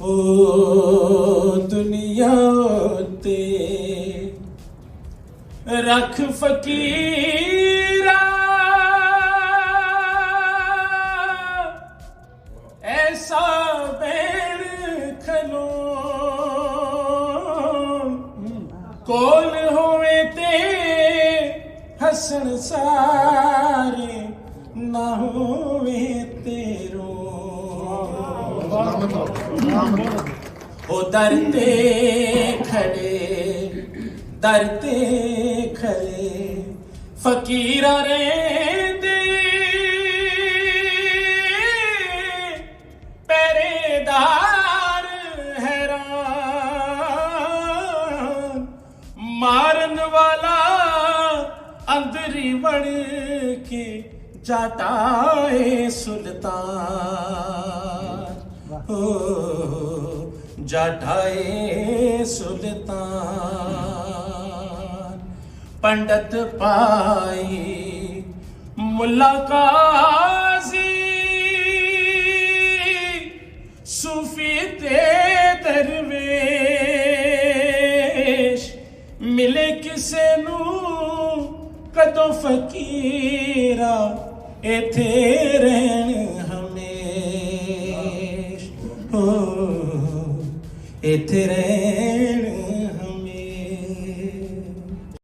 ओ दुनिया ते रख फकीरा ऐसा बैण खलो कोल होवे ते हसन सारे ना होवे तेरो ओ दरते खड़े फकीरा रे दे पहरेदार हैरान मारन वाला अंदरी बढ़ के जाटाए सुल्तान ओ जाटाए सुल्तान पंडित पाई मुल्ला काजी सूफी ते दरवेश मिले किसे नू कदों फकीरा इथे रहन हमेश हो इथे रहन